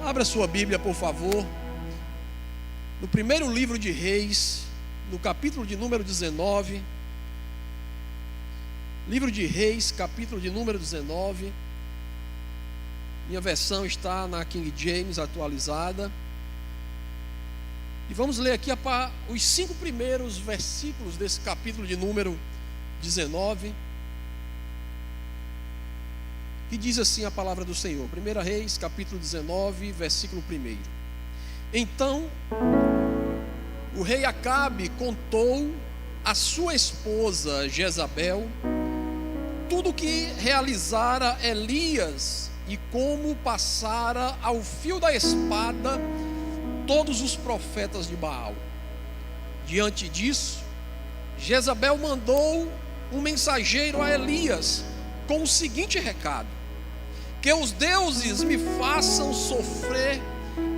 Abra sua Bíblia, por favor, no primeiro livro de Reis, no capítulo de número 19. Livro de Reis, capítulo de número 19. Minha versão está na King James atualizada. E vamos ler aqui os 5 primeiros versículos desse capítulo de número 19. Que diz assim a palavra do Senhor. 1 Reis, capítulo 19, versículo 1. Então, o rei Acabe contou à sua esposa Jezabel tudo o que realizara Elias e como passara ao fio da espada todos os profetas de Baal. Diante disso, Jezabel mandou um mensageiro a Elias com o seguinte recado: que os deuses me façam sofrer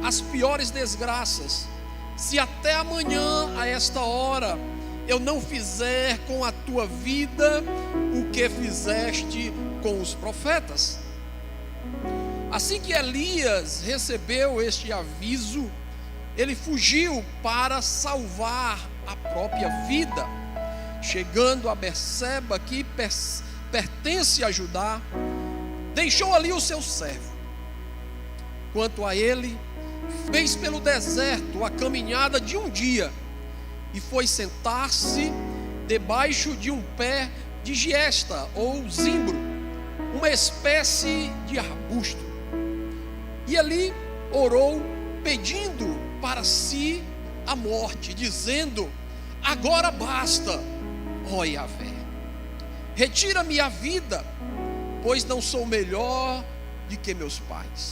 as piores desgraças, se até amanhã a esta hora eu não fizer com a tua vida o que fizeste com os profetas. Assim que Elias recebeu este aviso, ele fugiu para salvar a própria vida. Chegando a Berseba, que pertence a Judá, deixou ali o seu servo. Quanto a ele, fez pelo deserto a caminhada de um dia e foi sentar-se debaixo de um pé de giesta ou zimbro, uma espécie de arbusto. E ali orou, pedindo para si a morte, dizendo: agora basta, ó Yahvé, retira-me a vida, pois não sou melhor do que meus pais.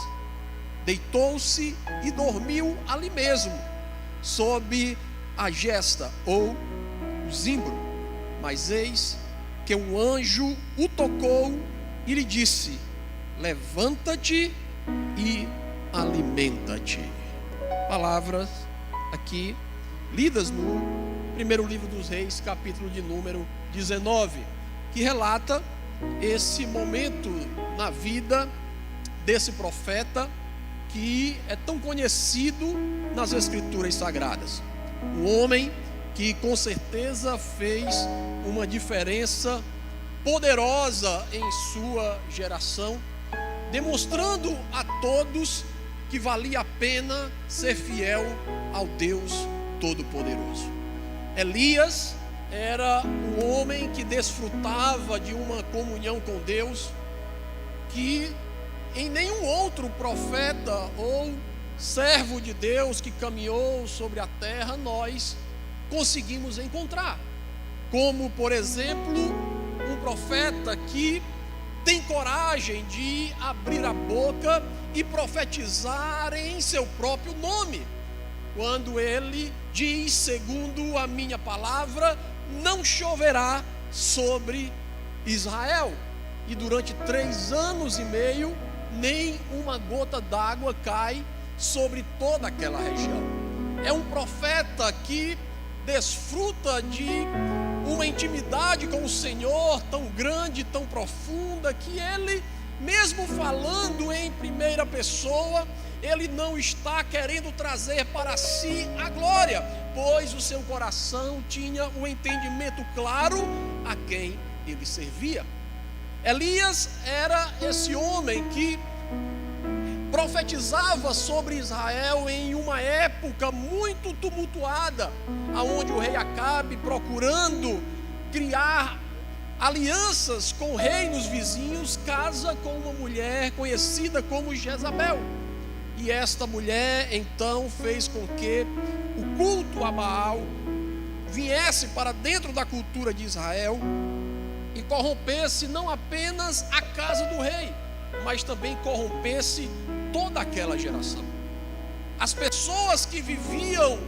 Deitou-se e dormiu ali mesmo, sob a gesta ou o zimbro. Mas eis que um anjo o tocou e lhe disse: levanta-te e alimenta-te. Palavras aqui lidas no primeiro livro dos Reis, capítulo de número 19, que relata esse momento na vida desse profeta que é tão conhecido nas Escrituras Sagradas. Um homem que com certeza fez uma diferença poderosa em sua geração, demonstrando a todos que valia a pena ser fiel ao Deus Todo-Poderoso. Elias era um homem que desfrutava de uma comunhão com Deus que em nenhum outro profeta ou servo de Deus que caminhou sobre a terra nós conseguimos encontrar. Como, por exemplo, um profeta que tem coragem de abrir a boca e profetizar em seu próprio nome, quando ele diz: segundo a minha palavra, não choverá sobre Israel, e durante 3 anos e meio nem uma gota d'água cai sobre toda aquela região. É um profeta que desfruta de uma intimidade com o Senhor tão grande, tão profunda, que ele, mesmo falando em primeira pessoa, ele não está querendo trazer para si a glória, pois o seu coração tinha um entendimento claro a quem ele servia. Elias era esse homem que profetizava sobre Israel em uma época muito tumultuada, aonde o rei Acabe, procurando criar alianças com reinos vizinhos, casa com uma mulher conhecida como Jezabel. E esta mulher então fez com que o culto a Baal viesse para dentro da cultura de Israel e corrompesse não apenas a casa do rei, mas também corrompesse toda aquela geração. As pessoas que viviam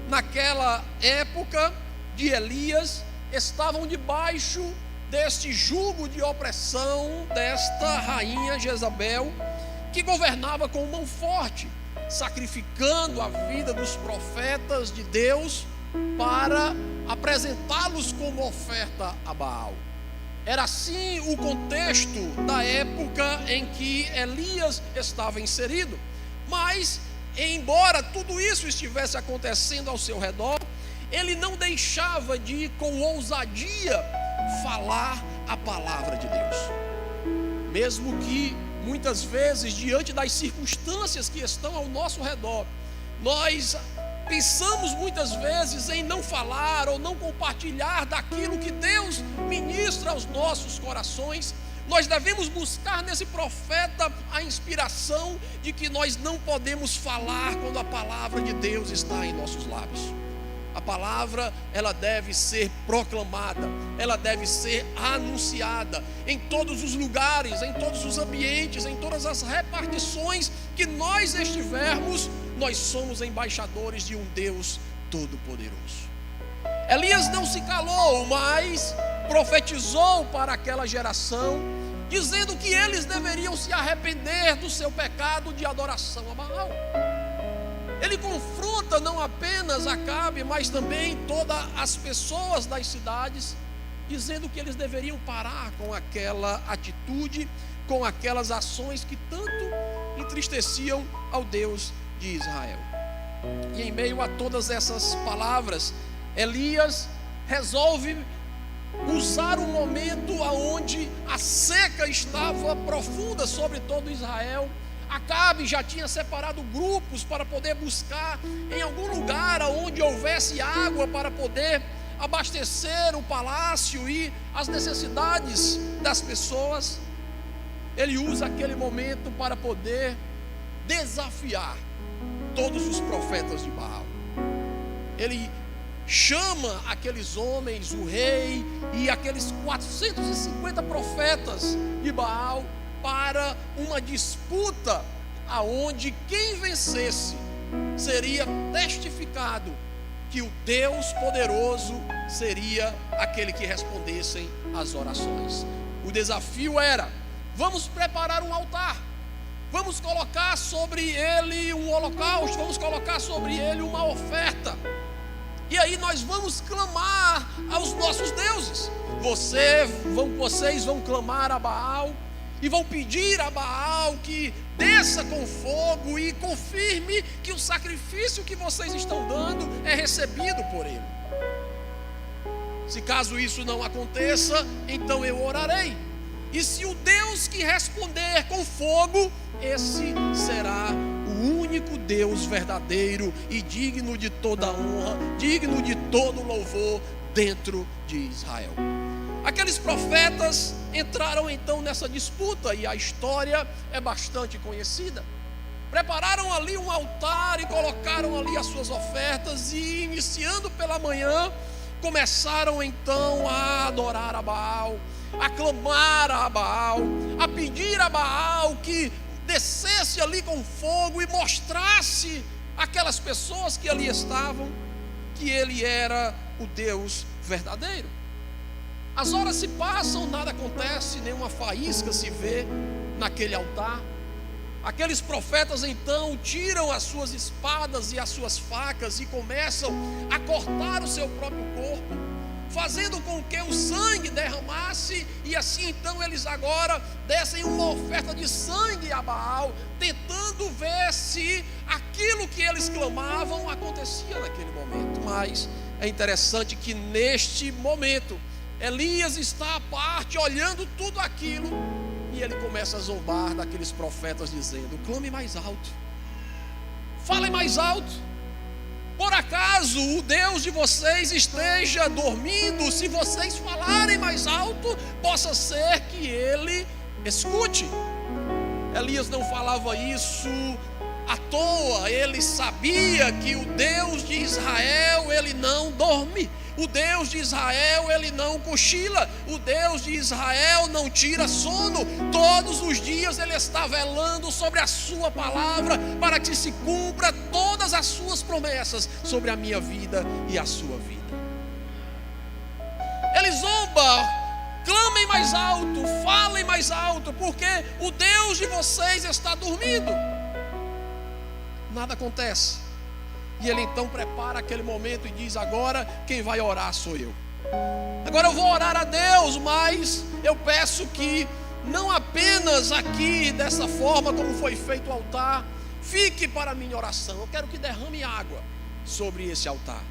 naquela época de Elias estavam debaixo deste jugo de opressão desta rainha Jezabel, que governava com mão forte, sacrificando a vida dos profetas de Deus para apresentá-los como oferta a Baal. Era assim o contexto da época em que Elias estava inserido. Mas, embora tudo isso estivesse acontecendo ao seu redor, ele não deixava de, com ousadia, falar a palavra de Deus. Mesmo que, muitas vezes, diante das circunstâncias que estão ao nosso redor, nós pensamos muitas vezes em não falar ou não compartilhar daquilo que Deus ministra aos nossos corações. Nós devemos buscar nesse profeta a inspiração de que nós não podemos falar quando a palavra de Deus está em nossos lábios. A palavra, ela deve ser proclamada, ela deve ser anunciada em todos os lugares, em todos os ambientes, em todas as repartições que nós estivermos. Nós somos embaixadores de um Deus todo-poderoso. Elias não se calou, mas profetizou para aquela geração, dizendo que eles deveriam se arrepender do seu pecado de adoração a Baal. Ele confronta não apenas Acabe, mas também todas as pessoas das cidades, dizendo que eles deveriam parar com aquela atitude, com aquelas ações que tanto entristeciam ao Deus de Israel. E em meio a todas essas palavras, Elias resolve usar um momento onde a seca estava profunda sobre todo Israel. Acabe já tinha separado grupos para poder buscar em algum lugar onde houvesse água para poder abastecer o palácio e as necessidades das pessoas. Ele usa aquele momento para poder desafiar todos os profetas de Baal. Ele chama aqueles homens, o rei e aqueles 450 profetas de Baal para uma disputa aonde quem vencesse seria testificado que o Deus poderoso seria aquele que respondessem às orações. O desafio era: vamos preparar um altar, vamos colocar sobre ele um holocausto, vamos colocar sobre ele uma oferta, e aí nós vamos clamar aos nossos deuses. Vocês vão clamar a Baal e vão pedir a Baal que desça com fogo e confirme que o sacrifício que vocês estão dando é recebido por ele. Se caso isso não aconteça, então eu orarei. E se o Deus que responder com fogo, esse será o único Deus verdadeiro e digno de toda honra, digno de todo louvor dentro de Israel. Aqueles profetas entraram então nessa disputa e a história é bastante conhecida. Prepararam ali um altar e colocaram ali as suas ofertas e, iniciando pela manhã, começaram então a adorar a Baal, a clamar a Baal, a pedir a Baal que descesse ali com fogo e mostrasse aquelas pessoas que ali estavam que ele era o Deus verdadeiro. As horas se passam, nada acontece, nenhuma faísca se vê naquele altar. Aqueles profetas então tiram as suas espadas e as suas facas e começam a cortar o seu próprio corpo, fazendo com que o sangue derramasse, e assim então eles agora dessem uma oferta de sangue a Baal, tentando ver se aquilo que eles clamavam acontecia naquele momento. Mas é interessante que neste momento Elias está à parte, olhando tudo aquilo, e ele começa a zombar daqueles profetas, dizendo: clame mais alto, falem mais alto. Por acaso o Deus de vocês esteja dormindo? Se vocês falarem mais alto, possa ser que ele escute. Elias não falava isso à toa. Ele sabia que o Deus de Israel, ele não dorme. O Deus de Israel, ele não cochila. O Deus de Israel não tira sono. Todos os dias ele está velando sobre a sua palavra, para que se cumpra todas as suas promessas sobre a minha vida e a sua vida. Ele zomba: clamem mais alto, falem mais alto, porque o Deus de vocês está dormindo. Nada acontece. E ele então prepara aquele momento e diz: agora quem vai orar sou eu. Agora eu vou orar a Deus, mas eu peço que não apenas aqui dessa forma como foi feito o altar, fique para a minha oração. Eu quero que derrame água sobre esse altar.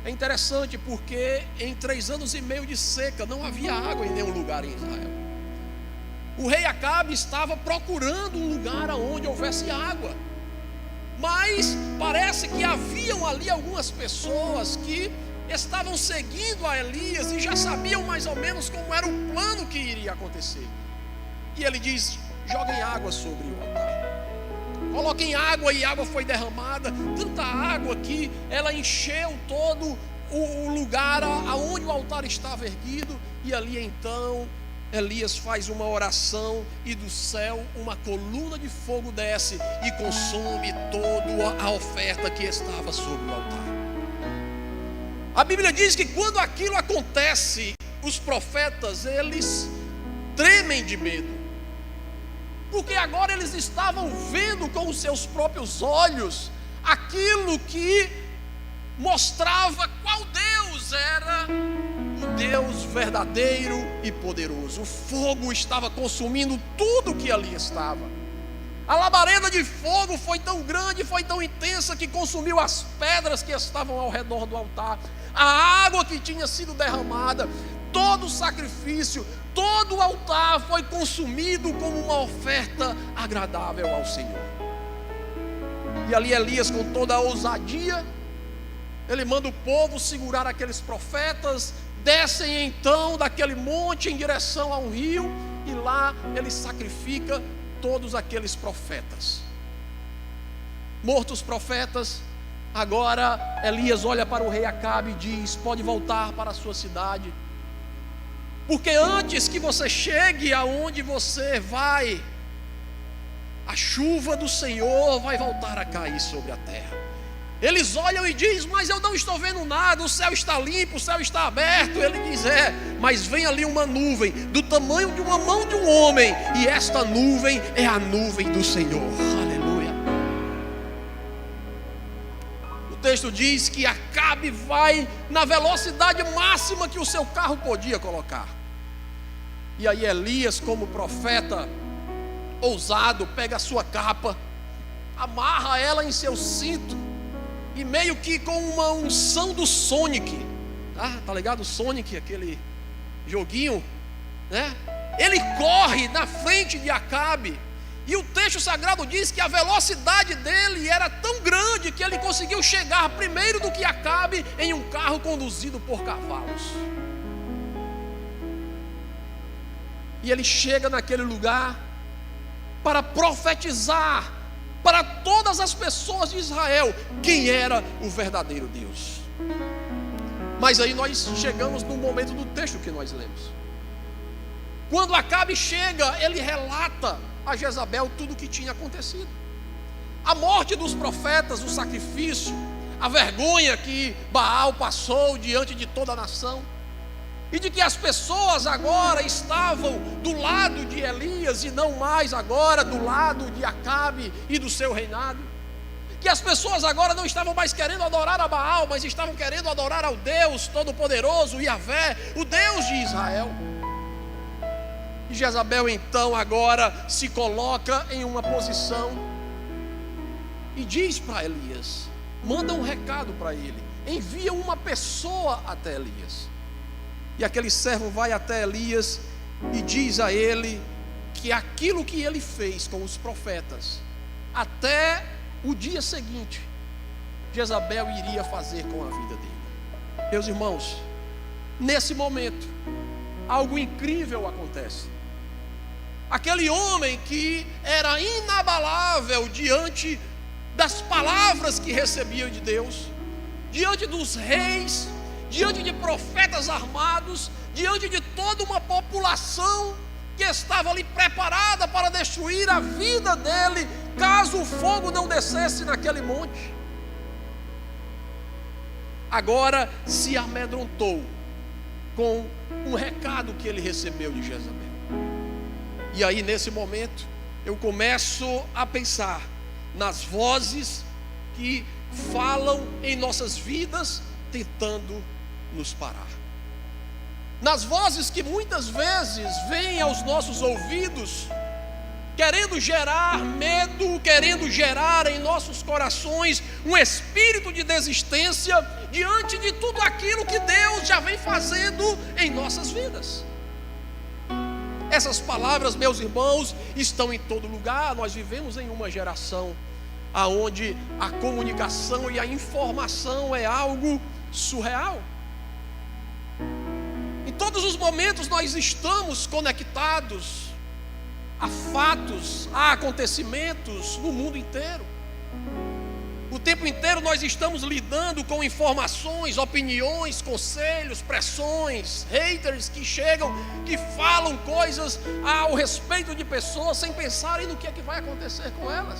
É interessante porque em 3 anos e meio de seca não havia água em nenhum lugar em Israel. O rei Acabe estava procurando um lugar onde houvesse água, mas parece que haviam ali algumas pessoas que estavam seguindo a Elias e já sabiam mais ou menos como era o plano que iria acontecer. E ele diz: joguem água sobre o altar. Coloquem água, e água foi derramada, tanta água que ela encheu todo o lugar aonde o altar estava erguido. E ali então Elias faz uma oração, e do céu uma coluna de fogo desce e consome toda a oferta que estava sobre o altar. A Bíblia diz que quando aquilo acontece, os profetas, eles tremem de medo, porque agora eles estavam vendo com os seus próprios olhos aquilo que mostrava qual Deus era o Deus verdadeiro e poderoso. O fogo estava consumindo tudo que ali estava. A labareda de fogo foi tão grande, foi tão intensa, que consumiu as pedras que estavam ao redor do altar, a água que tinha sido derramada, todo o sacrifício, todo o altar foi consumido como uma oferta agradável ao Senhor. E ali Elias, com toda a ousadia, ele manda o povo segurar aqueles profetas, descem então daquele monte em direção a um rio, e lá ele sacrifica todos aqueles profetas. Mortos os profetas, agora Elias olha para o rei Acabe e diz: pode voltar para a sua cidade, porque antes que você chegue aonde você vai, a chuva do Senhor vai voltar a cair sobre a terra. Eles olham e dizem: mas eu não estou vendo nada, o céu está limpo, o céu está aberto. Ele diz: mas vem ali uma nuvem do tamanho de uma mão de um homem, e esta nuvem é a nuvem do Senhor. Aleluia. O texto diz que Acabe vai na velocidade máxima que o seu carro podia colocar. E aí Elias, como profeta ousado, pega a sua capa, amarra ela em seu cinto, e meio que com uma unção do Sonic, tá ligado? O Sonic, aquele joguinho, né? Ele corre na frente de Acabe, e o texto sagrado diz que a velocidade dele era tão grande que ele conseguiu chegar primeiro do que Acabe em um carro conduzido por cavalos. E ele chega naquele lugar para profetizar para todas as pessoas de Israel quem era o verdadeiro Deus. Mas aí nós chegamos no momento do texto que nós lemos. Quando Acabe chega, ele relata a Jezabel tudo o que tinha acontecido: a morte dos profetas, o sacrifício, a vergonha que Baal passou diante de toda a nação, e de que as pessoas agora estavam do lado de Elias e não mais agora do lado de Acabe e do seu reinado. Que as pessoas agora não estavam mais querendo adorar a Baal, mas estavam querendo adorar ao Deus Todo-Poderoso, Yahvé, o Deus de Israel. E Jezabel então agora se coloca em uma posição e diz para Elias, manda um recado para ele, envia uma pessoa até Elias. E aquele servo vai até Elias e diz a ele que aquilo que ele fez com os profetas, até o dia seguinte, Jezabel iria fazer com a vida dele. Meus irmãos, nesse momento, algo incrível acontece. Aquele homem que era inabalável diante das palavras que recebia de Deus, diante dos reis, diante de profetas armados, diante de toda uma população que estava ali preparada para destruir a vida dele, caso o fogo não descesse naquele monte, agora se amedrontou com o recado que ele recebeu de Jezabel. E aí nesse momento eu começo a pensar nas vozes que falam em nossas vidas, tentando nos parar, nas vozes que muitas vezes vêm aos nossos ouvidos querendo gerar medo, querendo gerar em nossos corações um espírito de desistência diante de tudo aquilo que Deus já vem fazendo em nossas vidas. Essas palavras, meus irmãos, estão em todo lugar. Nós vivemos em uma geração onde a comunicação e a informação é algo surreal. Em todos os momentos nós estamos conectados a fatos, a acontecimentos no mundo inteiro. O tempo inteiro nós estamos lidando com informações, opiniões, conselhos, pressões, haters que chegam, que falam coisas ao respeito de pessoas sem pensarem no que é que vai acontecer com elas.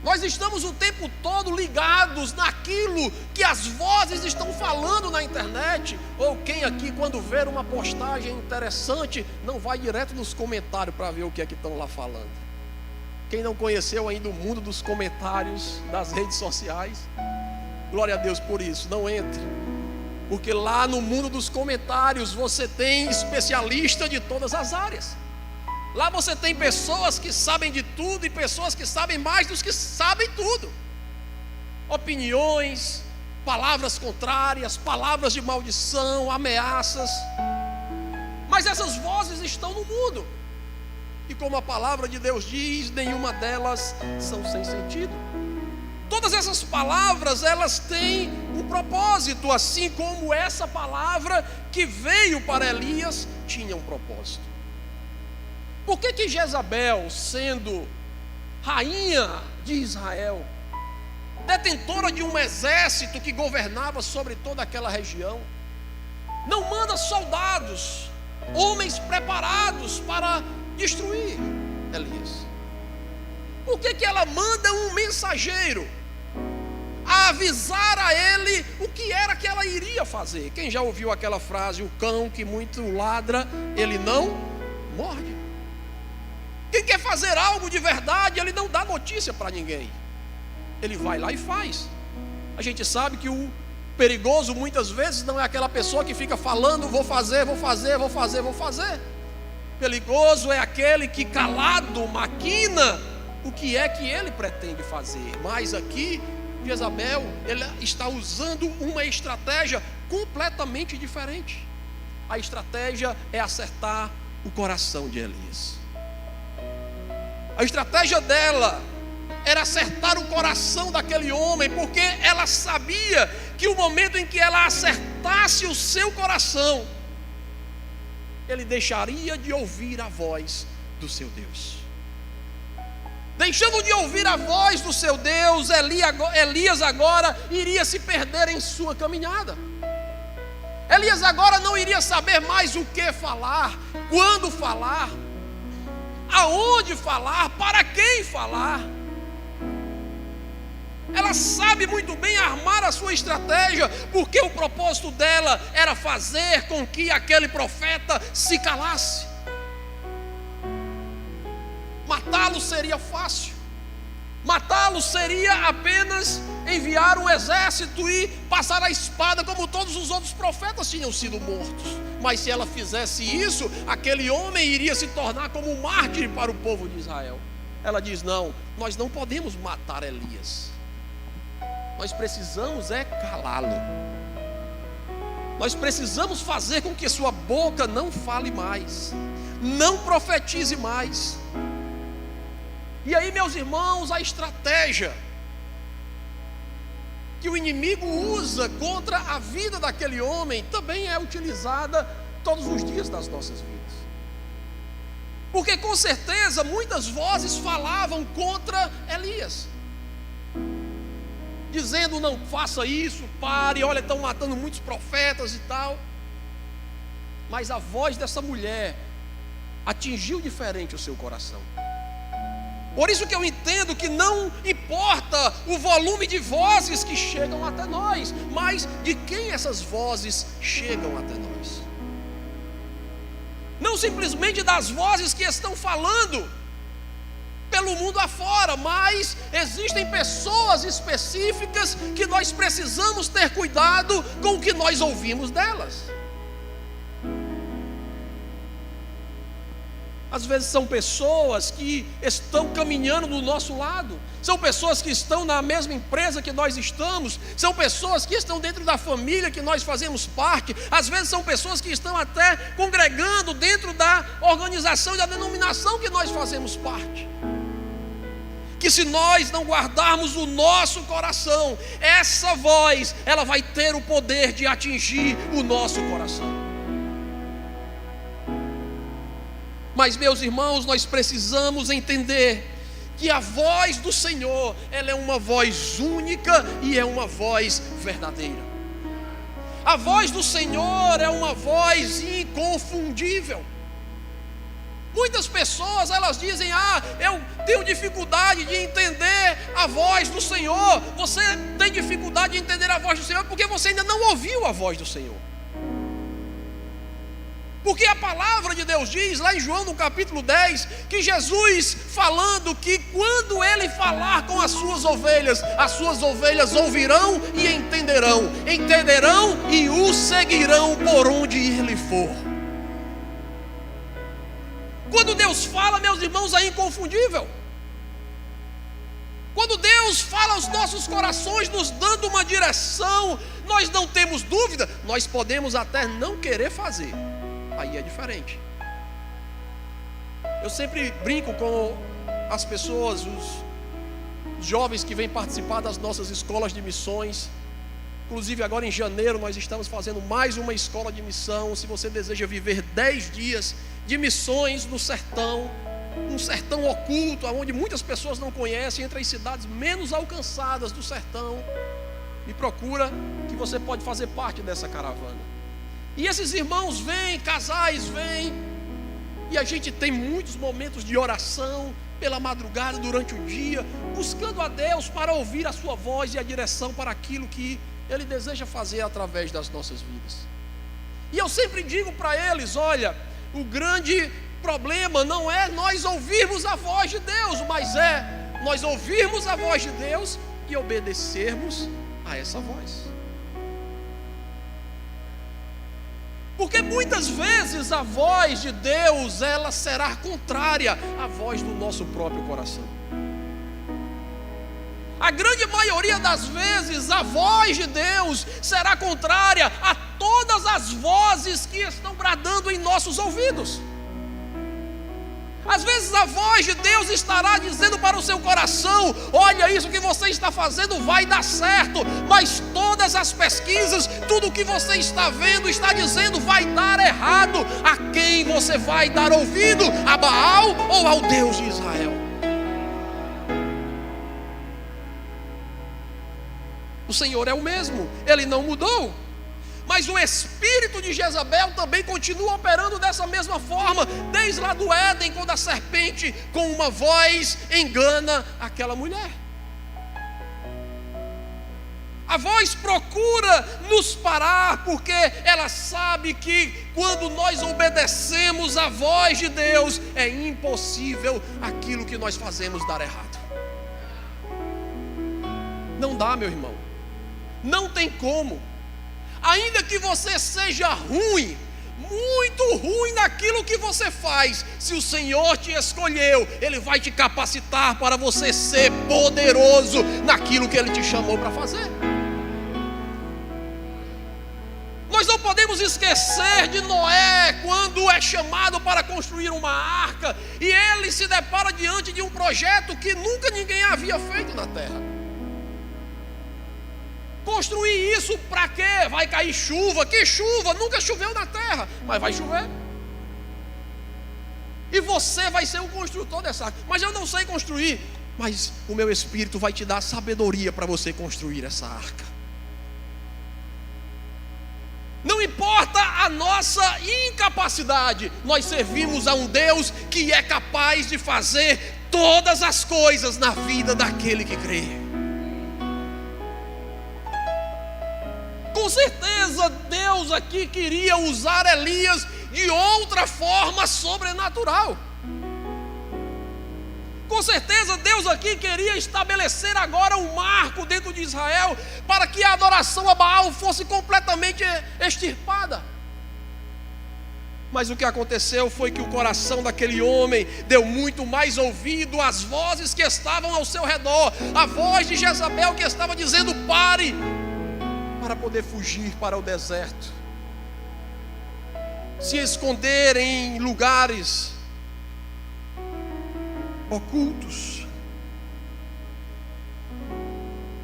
Nós estamos o tempo todo ligados naquilo que as vozes estão falando na internet. Ou quem aqui, quando ver uma postagem interessante, não vai direto nos comentários para ver o que é que estão lá falando? Quem não conheceu ainda o mundo dos comentários das redes sociais, glória a Deus por isso, não entre. Porque lá no mundo dos comentários você tem especialista de todas as áreas. Lá você tem pessoas que sabem de tudo e pessoas que sabem mais dos que sabem tudo. Opiniões, palavras contrárias, palavras de maldição, ameaças. Mas essas vozes estão no mundo. E como a palavra de Deus diz, nenhuma delas são sem sentido. Todas essas palavras, elas têm um propósito, assim como essa palavra que veio para Elias tinha um propósito. Por que Jezabel, sendo rainha de Israel, detentora de um exército que governava sobre toda aquela região, não manda soldados, homens preparados para destruir Elias? Por que ela manda um mensageiro a avisar a ele o que era que ela iria fazer? Quem já ouviu aquela frase, o cão que muito ladra, ele não morde? Quem quer fazer algo de verdade, ele não dá notícia para ninguém. Ele vai lá e faz. A gente sabe que o perigoso muitas vezes não é aquela pessoa que fica falando, vou fazer. Perigoso é aquele que calado maquina o que é que ele pretende fazer. Mas aqui, Jezabel, ele está usando uma estratégia completamente diferente. A estratégia é acertar o coração de Elias. A estratégia dela era acertar o coração daquele homem, porque ela sabia que o momento em que ela acertasse o seu coração, ele deixaria de ouvir a voz do seu Deus. Deixando de ouvir a voz do seu Deus, Elias agora iria se perder em sua caminhada. Elias agora não iria saber mais o que falar, quando falar, aonde falar, para quem falar. Ela sabe muito bem armar a sua estratégia, porque o propósito dela era fazer com que aquele profeta se calasse. Matá-lo seria fácil. Matá-lo seria apenas enviar um exército e passar a espada, como todos os outros profetas tinham sido mortos. Mas se ela fizesse isso, aquele homem iria se tornar como um mártir para o povo de Israel. Ela diz: não, nós não podemos matar Elias. Nós precisamos calá-lo. Nós precisamos fazer com que sua boca não fale mais, não profetize mais. E aí, meus irmãos, a estratégia que o inimigo usa contra a vida daquele homem também é utilizada todos os dias das nossas vidas. Porque com certeza muitas vozes falavam contra Elias, dizendo: não faça isso, pare, olha, estão matando muitos profetas e tal. Mas a voz dessa mulher atingiu diferente o seu coração. Por isso que eu entendo que não importa o volume de vozes que chegam até nós, mas de quem essas vozes chegam até nós. Não simplesmente das vozes que estão falando pelo mundo afora, mas existem pessoas específicas que nós precisamos ter cuidado com o que nós ouvimos delas. às vezes são pessoas que estão caminhando do nosso lado, são pessoas que estão na mesma empresa que nós estamos, são pessoas que estão dentro da família que nós fazemos parte, às vezes são pessoas que estão até congregando dentro da organização e da denominação que nós fazemos parte. Que se nós não guardarmos o nosso coração, essa voz, ela vai ter o poder de atingir o nosso coração. Mas, meus irmãos, nós precisamos entender que a voz do Senhor, ela é uma voz única e é uma voz verdadeira. A voz do Senhor é uma voz inconfundível. Muitas pessoas, elas dizem: eu tenho dificuldade de entender a voz do Senhor. Você tem dificuldade de entender a voz do Senhor porque você ainda não ouviu a voz do Senhor. Porque a palavra de Deus diz, lá em João no capítulo 10, que Jesus falando que quando Ele falar com as suas ovelhas ouvirão e entenderão e o seguirão por onde Ele for. Quando Deus fala, meus irmãos, é inconfundível. Quando Deus fala aos nossos corações, nos dando uma direção, nós não temos dúvida, nós podemos até não querer fazer. Aí é diferente. Eu sempre brinco com as pessoas, os jovens que vêm participar das nossas escolas de missões. Inclusive agora em janeiro nós estamos fazendo mais uma escola de missão. Se você deseja viver 10 dias de missões no sertão, um sertão oculto, onde muitas pessoas não conhecem, entre as cidades menos alcançadas do sertão, me procura que você pode fazer parte dessa caravana. E esses irmãos vêm, casais vêm, e a gente tem muitos momentos de oração pela madrugada, durante o dia, buscando a Deus para ouvir a sua voz e a direção para aquilo que Ele deseja fazer através das nossas vidas. E eu sempre digo para eles: olha, o grande problema não é nós ouvirmos a voz de Deus, mas é nós ouvirmos a voz de Deus e obedecermos a essa voz. Porque muitas vezes a voz de Deus, ela será contrária à voz do nosso próprio coração. A grande maioria das vezes a voz de Deus será contrária a todas as vozes que estão bradando em nossos ouvidos. Às vezes a voz de Deus estará dizendo para o seu coração: olha, isso que você está fazendo vai dar certo. Mas todas as pesquisas, tudo o que você está vendo, está dizendo vai dar errado. A quem você vai dar ouvido? A Baal ou ao Deus de Israel? O Senhor é o mesmo, Ele não mudou. Mas o espírito de Jezabel também continua operando dessa mesma forma, desde lá do Éden, quando a serpente com uma voz engana aquela mulher. A voz procura nos parar, porque ela sabe que quando nós obedecemos a voz de Deus, é impossível aquilo que nós fazemos dar errado. Não dá, meu irmão, não tem como. Ainda que você seja ruim, muito ruim naquilo que você faz, se o Senhor te escolheu, Ele vai te capacitar para você ser poderoso naquilo que Ele te chamou para fazer. Nós não podemos esquecer de Noé, quando é chamado para construir uma arca, e ele se depara diante de um projeto que nunca ninguém havia feito na terra. Construir isso para quê? Vai cair chuva. Que chuva? Nunca choveu na terra, mas vai chover. E você vai ser o construtor dessa arca. Mas eu não sei construir. Mas o meu Espírito vai te dar sabedoria para você construir essa arca. Não importa a nossa incapacidade, nós servimos a um Deus que é capaz de fazer todas as coisas na vida daquele que crê. Com certeza Deus aqui queria usar Elias de outra forma sobrenatural. Com certeza Deus aqui queria estabelecer agora um marco dentro de Israel, para que a adoração a Baal fosse completamente extirpada. Mas o que aconteceu foi que o coração daquele homem deu muito mais ouvido às vozes que estavam ao seu redor, a voz de Jezabel que estava dizendo: pare, para poder fugir para o deserto, se esconder em lugares ocultos,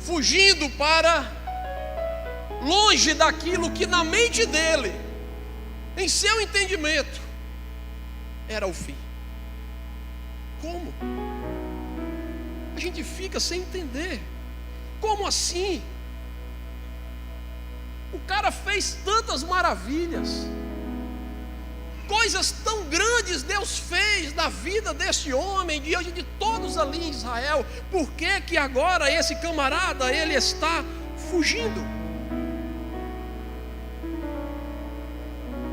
fugindo para longe daquilo que na mente dele, em seu entendimento, era o fim. Como? A gente fica sem entender. Como assim? O cara fez tantas maravilhas, coisas tão grandes Deus fez na vida desse homem, diante de todos ali em Israel. Por que que agora esse camarada, ele está fugindo?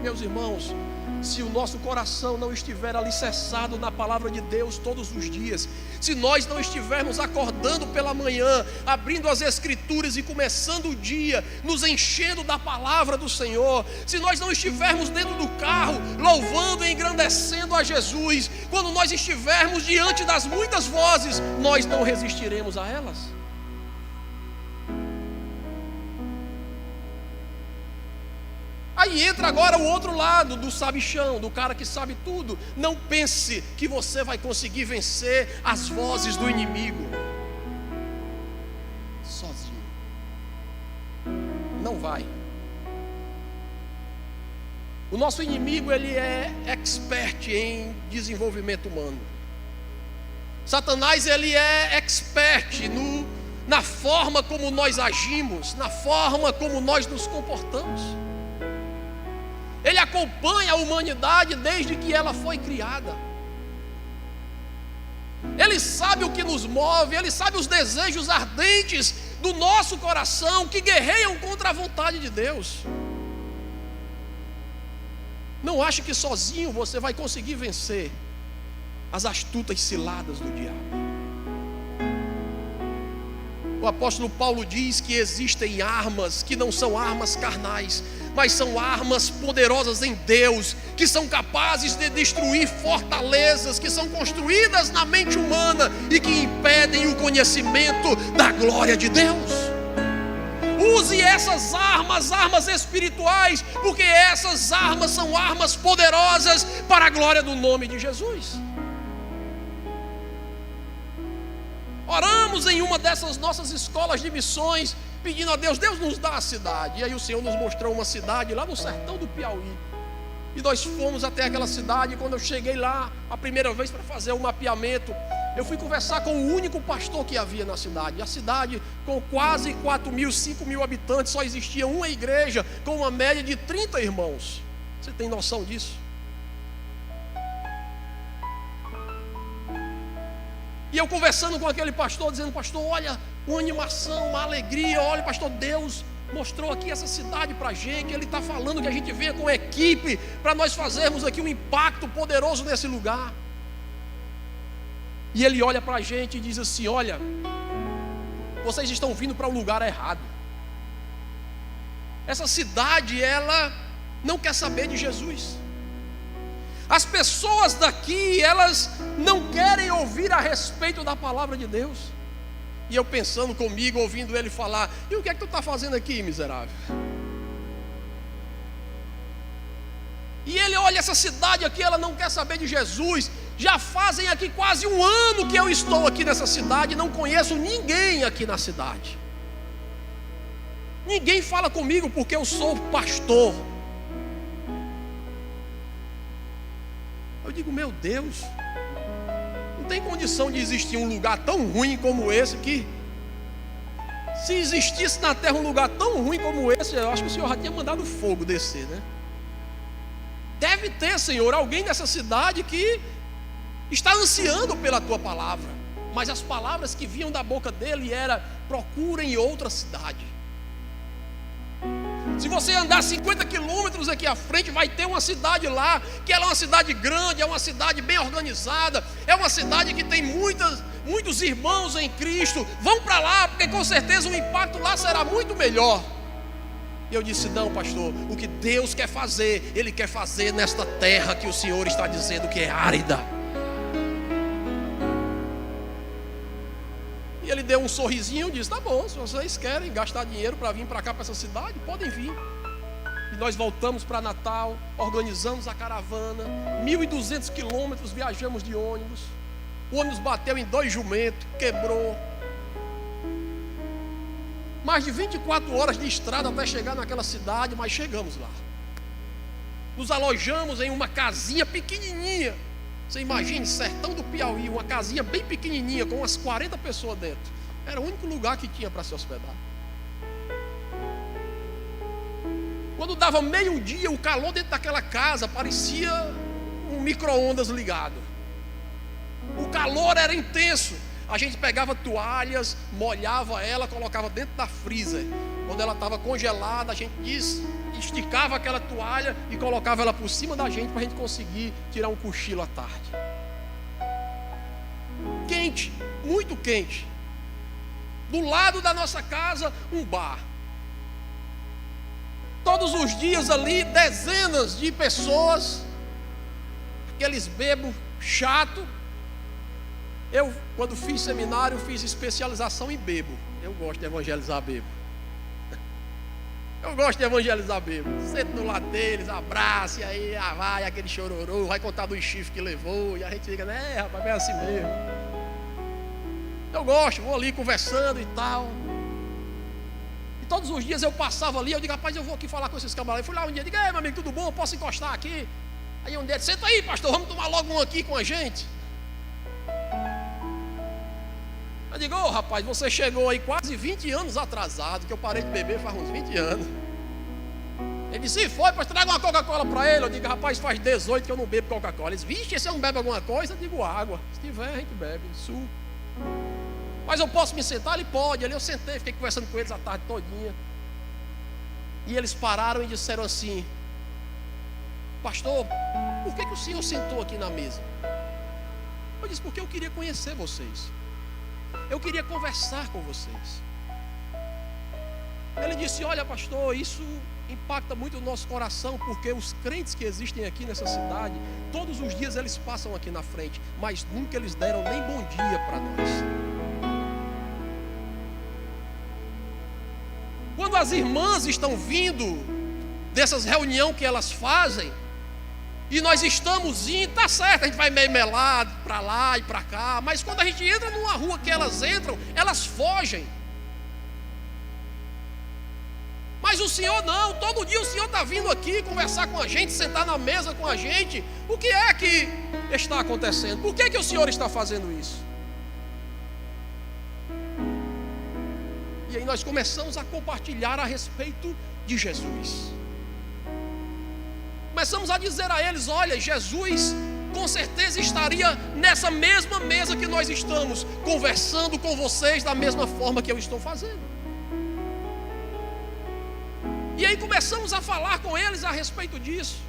Meus irmãos, se o nosso coração não estiver alicerçado na palavra de Deus todos os dias, se nós não estivermos acordando pela manhã, abrindo as Escrituras e começando o dia, nos enchendo da palavra do Senhor, se nós não estivermos dentro do carro, louvando e engrandecendo a Jesus, quando nós estivermos diante das muitas vozes, nós não resistiremos a elas. Aí entra agora o outro lado do sabichão, do cara que sabe tudo. Não pense que você vai conseguir vencer as vozes do inimigo sozinho. Não vai. O nosso inimigo, ele é expert em desenvolvimento humano. Satanás, ele é expert na forma como nós agimos, na forma como nós nos comportamos. Ele acompanha a humanidade desde que ela foi criada. Ele sabe o que nos move, ele sabe os desejos ardentes do nosso coração que guerreiam contra a vontade de Deus. Não ache que sozinho você vai conseguir vencer as astutas ciladas do diabo. O apóstolo Paulo diz que existem armas que não são armas carnais, mas são armas poderosas em Deus, que são capazes de destruir fortalezas que são construídas na mente humana e que impedem o conhecimento da glória de Deus. Use essas armas, armas espirituais, porque essas armas são armas poderosas para a glória do nome de Jesus. Oramos em uma dessas nossas escolas de missões, pedindo a Deus, Deus nos dá a cidade. E aí o Senhor nos mostrou uma cidade lá no sertão do Piauí. E nós fomos até aquela cidade. E quando eu cheguei lá a primeira vez para fazer o mapeamento, eu fui conversar com o único pastor que havia na cidade. A cidade com quase 4.000, 5.000 habitantes, só existia uma igreja com uma média de 30 irmãos. Você tem noção disso? E eu conversando com aquele pastor, dizendo, pastor, olha, uma animação, uma alegria, olha, pastor, Deus mostrou aqui essa cidade para a gente, Ele está falando que a gente venha com equipe, para nós fazermos aqui um impacto poderoso nesse lugar. E ele olha para a gente e diz assim, olha, vocês estão vindo para o lugar errado. Essa cidade, ela não quer saber de Jesus. As pessoas daqui, elas não querem ouvir a respeito da palavra de Deus. E eu pensando comigo, ouvindo ele falar, e o que é que tu está fazendo aqui, miserável? E ele olha, essa cidade aqui, ela não quer saber de Jesus. Já fazem aqui quase 1 ano que eu estou aqui nessa cidade, não conheço ninguém aqui na cidade. Ninguém fala comigo porque eu sou pastor. Eu digo, meu Deus, não tem condição de existir um lugar tão ruim como esse, que se existisse na terra um lugar tão ruim como esse, eu acho que o Senhor já tinha mandado fogo descer, né? Deve ter, Senhor, alguém nessa cidade que está ansiando pela Tua palavra, mas as palavras que vinham da boca dele era, procurem outra cidade. Se você andar 50 quilômetros aqui à frente, vai ter uma cidade lá, que ela é uma cidade grande, é uma cidade bem organizada, é uma cidade que tem muitos irmãos em Cristo. Vão para lá, porque com certeza o impacto lá será muito melhor. E eu disse: não, pastor, o que Deus quer fazer, Ele quer fazer nesta terra que o Senhor está dizendo que é árida. E ele deu um sorrisinho e disse: tá bom, se vocês querem gastar dinheiro para vir para cá, para essa cidade, podem vir. E nós voltamos para Natal, organizamos a caravana, 1.200 quilômetros, viajamos de ônibus. O ônibus bateu em 2 jumentos, quebrou. Mais de 24 horas de estrada até chegar naquela cidade, mas chegamos lá. Nos alojamos em uma casinha pequenininha. Você imagine, sertão do Piauí, uma casinha bem pequenininha, com umas 40 pessoas dentro. Era o único lugar que tinha para se hospedar. Quando dava meio-dia, o calor dentro daquela casa parecia um micro-ondas ligado. O calor era intenso. A gente pegava toalhas, molhava ela, colocava dentro da freezer. Quando ela estava congelada, a gente esticava aquela toalha e colocava ela por cima da gente para a gente conseguir tirar um cochilo à tarde. Quente, muito quente. Do lado da nossa casa, um bar. Todos os dias ali, dezenas de pessoas, aqueles bebos chato. Eu, quando fiz seminário, fiz especialização em bebo. Eu gosto de evangelizar bebo. Eu gosto de evangelizar bebo. Sento do lado deles, abraça, e aí vai aquele chororô, vai contar dos chifres que levou, e a gente fica, né, rapaz, é assim mesmo. Eu gosto, vou ali conversando e tal. E todos os dias eu passava ali, eu digo: rapaz, eu vou aqui falar com esses camaradas. Eu fui lá um dia, digo: ei, meu amigo, tudo bom? Posso encostar aqui? Aí um dia disse: senta aí, pastor, vamos tomar logo um aqui com a gente. Eu digo: ô rapaz, você chegou aí quase 20 anos atrasado, que eu parei de beber faz uns 20 anos. Ele disse: foi, pois traga uma Coca-Cola para ele. Eu digo: rapaz, faz 18 que eu não bebo Coca-Cola. Ele disse: vixe, você não bebe alguma coisa? Eu digo: água. Se tiver, a gente bebe, suco. Mas eu posso me sentar? Ele pode. Ali eu sentei, fiquei conversando com eles a tarde todinha. E eles pararam e disseram assim: pastor, por que o senhor sentou aqui na mesa? Eu disse: porque eu queria conhecer vocês. Eu queria conversar com vocês. Ele disse: olha, pastor, isso impacta muito o nosso coração, porque os crentes que existem aqui nessa cidade, todos os dias eles passam aqui na frente, mas nunca eles deram nem bom dia para nós. Quando as irmãs estão vindo dessas reuniões que elas fazem, e nós estamos indo, tá certo, a gente vai meio melado para lá e para cá, mas quando a gente entra numa rua que elas entram, elas fogem. Mas o Senhor não, todo dia o Senhor está vindo aqui conversar com a gente, sentar na mesa com a gente. O que é que está acontecendo? Por que o Senhor está fazendo isso? E aí nós começamos a compartilhar a respeito de Jesus. Começamos a dizer a eles: olha, Jesus com certeza estaria nessa mesma mesa que nós estamos, conversando com vocês da mesma forma que eu estou fazendo. E aí começamos a falar com eles a respeito disso.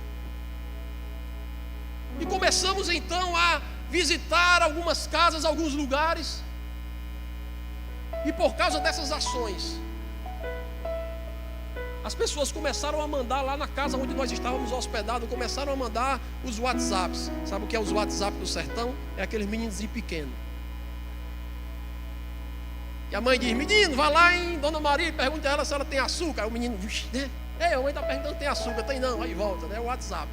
E começamos então a visitar algumas casas, alguns lugares. E por causa dessas ações, as pessoas começaram a mandar lá na casa onde nós estávamos hospedados, começaram a mandar os WhatsApps. Sabe o que é os WhatsApp do sertão? É aqueles meninozinhos pequenos. E a mãe diz: menino, vai lá em Dona Maria e pergunta a ela se ela tem açúcar. Aí o menino, né? A mãe está perguntando se tem açúcar. Tem não, aí volta, né? O WhatsApp.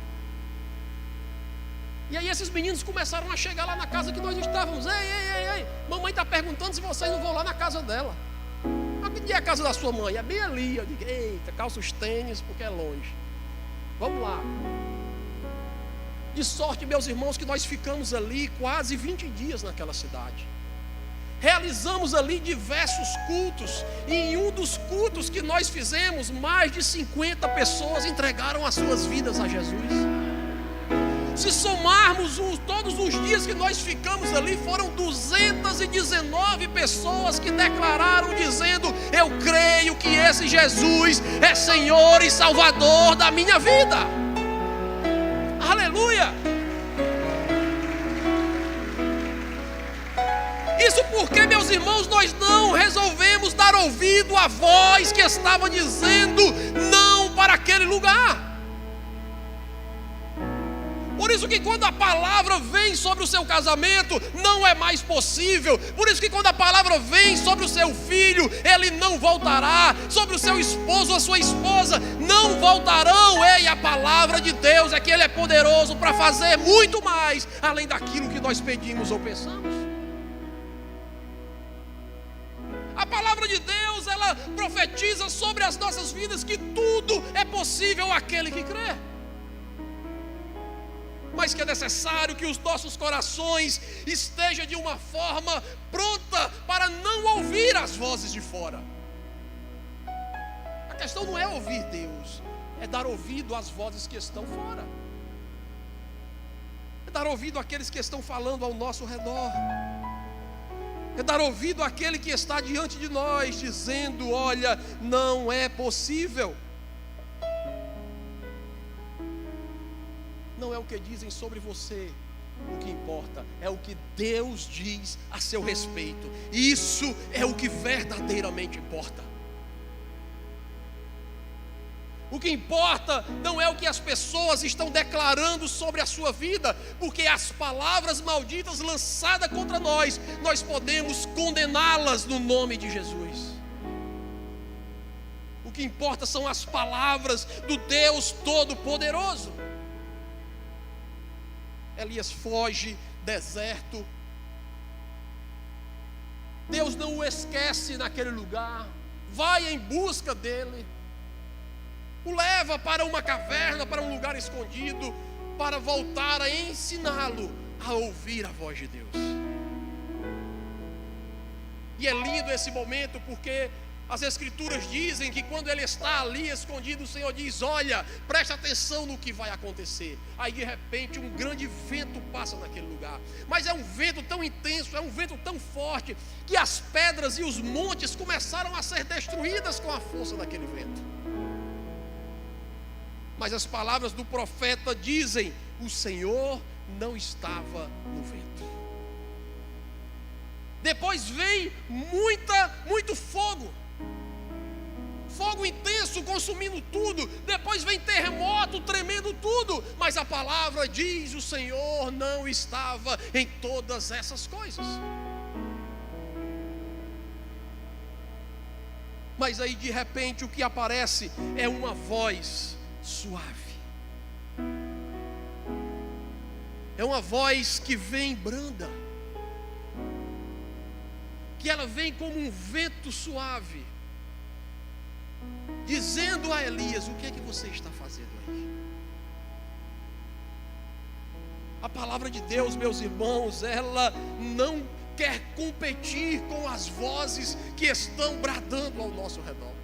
E aí esses meninos começaram a chegar lá na casa que nós estávamos. Ei, mamãe está perguntando se vocês não vão lá na casa dela. Onde é a casa da sua mãe? É bem ali. Eu digo: eita, calça os tênis porque é longe. Vamos lá. De sorte, meus irmãos, que nós ficamos ali quase 20 dias naquela cidade. Realizamos ali diversos cultos. E em um dos cultos que nós fizemos, mais de 50 pessoas entregaram as suas vidas a Jesus. Se somarmos todos os dias que nós ficamos ali, foram 219 pessoas que declararam dizendo: eu creio que esse Jesus é Senhor e Salvador da minha vida. Aleluia! Isso porque, meus irmãos, nós não resolvemos dar ouvido à voz que estava dizendo: não para aquele lugar. Por isso que quando a palavra vem sobre o seu casamento, não é mais possível. Por isso que quando a palavra vem sobre o seu filho, ele não voltará. Sobre o seu esposo ou a sua esposa, não voltarão. Ei, a palavra de Deus é que Ele é poderoso para fazer muito mais, além daquilo que nós pedimos ou pensamos. A palavra de Deus, ela profetiza sobre as nossas vidas que tudo é possível àquele que crê. Mas que é necessário que os nossos corações estejam de uma forma pronta para não ouvir as vozes de fora. A questão não é ouvir Deus, é dar ouvido às vozes que estão fora. É dar ouvido àqueles que estão falando ao nosso redor. É dar ouvido àquele que está diante de nós, dizendo: olha, não é possível. Não é o que dizem sobre você o que importa, é o que Deus diz a seu respeito. Isso é o que verdadeiramente importa. O que importa não é o que as pessoas estão declarando sobre a sua vida, porque as palavras malditas lançadas contra nós, nós podemos condená-las no nome de Jesus. O que importa são as palavras do Deus Todo-Poderoso. Elias foge, deserto. Deus não o esquece naquele lugar, vai em busca dele, o leva para uma caverna, para um lugar escondido, para voltar a ensiná-lo a ouvir a voz de Deus. E é lindo esse momento, porque as Escrituras dizem que quando ele está ali escondido, o Senhor diz: olha, preste atenção no que vai acontecer. Aí de repente um grande vento passa naquele lugar. Mas é um vento tão intenso, é um vento tão forte, que as pedras e os montes começaram a ser destruídas com a força daquele vento. Mas as palavras do profeta dizem: o Senhor não estava no vento. Depois vem muito fogo. Fogo intenso consumindo tudo. Depois vem terremoto tremendo tudo. Mas a palavra diz: o Senhor não estava em todas essas coisas. Mas aí de repente o que aparece é uma voz suave. É uma voz que vem branda, que ela vem como um vento suave, dizendo a Elias: o que é que você está fazendo aí? A palavra de Deus, meus irmãos, ela não quer competir com as vozes que estão bradando ao nosso redor.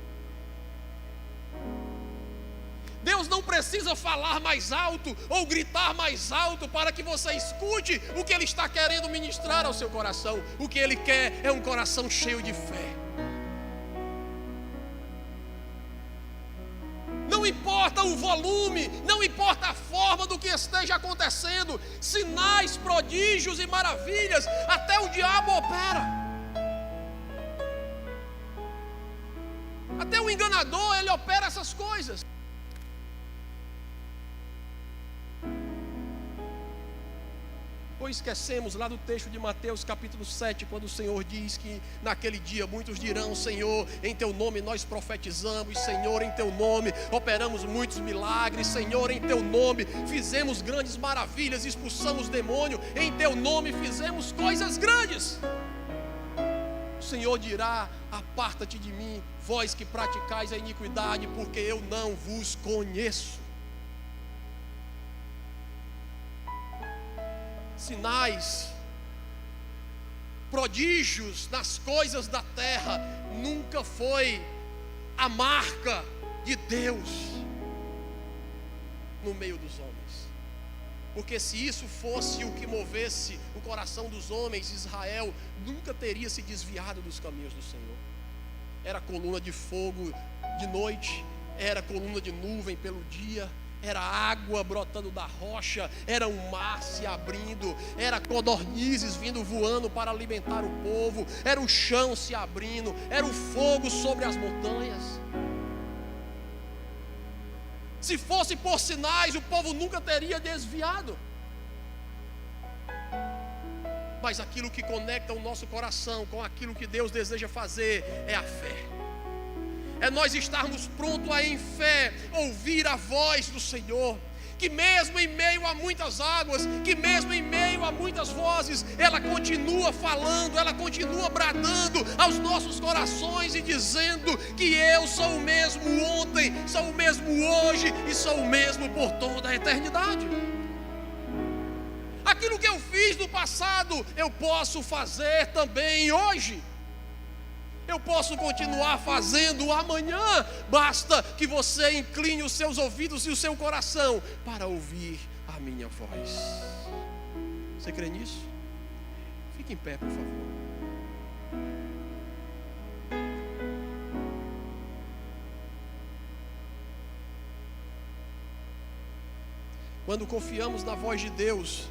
Deus não precisa falar mais alto ou gritar mais alto para que você escute o que Ele está querendo ministrar ao seu coração. O que Ele quer é um coração cheio de fé. Não importa o volume, não importa a forma do que esteja acontecendo, sinais, prodígios e maravilhas, até o diabo opera. Até o enganador, ele opera essas coisas. Pois esquecemos lá do texto de Mateus capítulo 7, quando o Senhor diz que naquele dia muitos dirão: Senhor, em Teu nome nós profetizamos, Senhor, em Teu nome operamos muitos milagres, Senhor, em Teu nome fizemos grandes maravilhas, expulsamos demônio, em Teu nome fizemos coisas grandes. O Senhor dirá: aparta-te de mim, vós que praticais a iniquidade, porque eu não vos conheço. Sinais, prodígios nas coisas da terra nunca foi a marca de Deus no meio dos homens. Porque se isso fosse o que movesse o coração dos homens, Israel nunca teria se desviado dos caminhos do Senhor. Era coluna de fogo de noite, era coluna de nuvem pelo dia, era água brotando da rocha, era um mar se abrindo, era codornizes vindo voando para alimentar o povo, era o chão se abrindo, era o fogo sobre as montanhas. Se fosse por sinais, o povo nunca teria desviado. Mas aquilo que conecta o nosso coração com aquilo que Deus deseja fazer é a fé. É nós estarmos prontos a, em fé, ouvir a voz do Senhor. Que mesmo em meio a muitas águas, que mesmo em meio a muitas vozes, ela continua falando, ela continua bradando aos nossos corações e dizendo que eu sou o mesmo ontem, sou o mesmo hoje e sou o mesmo por toda a eternidade. Aquilo que eu fiz no passado, eu posso fazer também hoje. Eu posso continuar fazendo amanhã. Basta que você incline os seus ouvidos e o seu coração para ouvir a minha voz. Você crê nisso? Fique em pé, por favor. Quando confiamos na voz de Deus,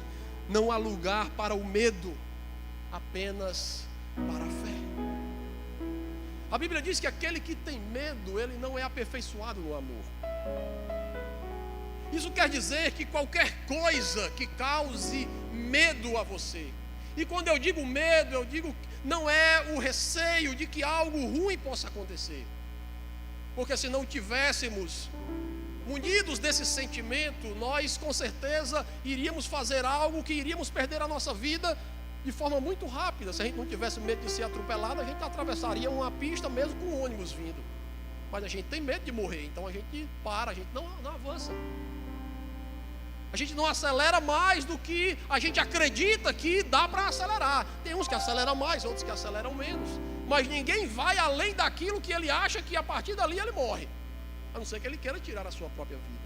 não há lugar para o medo, apenas para a fé. A Bíblia diz que aquele que tem medo, ele não é aperfeiçoado no amor. Isso quer dizer que qualquer coisa que cause medo a você, e quando eu digo medo, eu digo não é o receio de que algo ruim possa acontecer, porque se não tivéssemos munidos desse sentimento, nós com certeza iríamos fazer algo que iríamos perder a nossa vida de forma muito rápida. Se a gente não tivesse medo de ser atropelado, a gente atravessaria uma pista mesmo com o ônibus vindo. Mas a gente tem medo de morrer, então a gente para, a gente não avança. A gente não acelera mais do que a gente acredita que dá para acelerar. Tem uns que aceleram mais, outros que aceleram menos. Mas ninguém vai além daquilo que ele acha que a partir dali ele morre. A não ser que ele queira tirar a sua própria vida.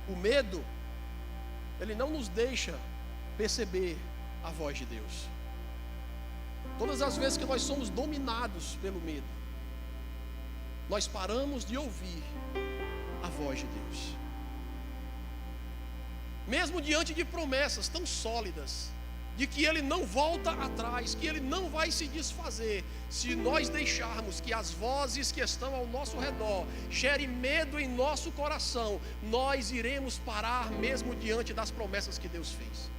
O medo, ele não nos deixa perceber a voz de Deus. Todas as vezes que nós somos dominados pelo medo, nós paramos de ouvir a voz de Deus. Mesmo diante de promessas tão sólidas, de que Ele não volta atrás, que Ele não vai se desfazer, se nós deixarmos que as vozes que estão ao nosso redor gerem medo em nosso coração, nós iremos parar mesmo diante das promessas que Deus fez.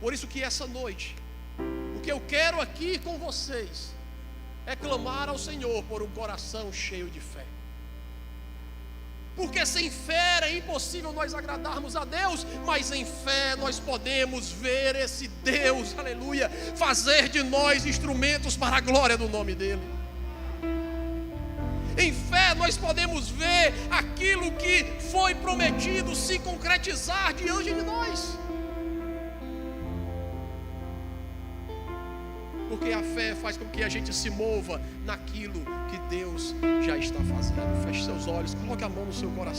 Por isso que essa noite, o que eu quero aqui com vocês é clamar ao Senhor por um coração cheio de fé. Porque sem fé é impossível nós agradarmos a Deus, mas em fé nós podemos ver esse Deus, aleluia, fazer de nós instrumentos para a glória do nome dEle. Em fé nós podemos ver aquilo que foi prometido se concretizar diante de nós. Porque a fé faz com que a gente se mova naquilo que Deus já está fazendo. Feche seus olhos, coloque a mão no seu coração.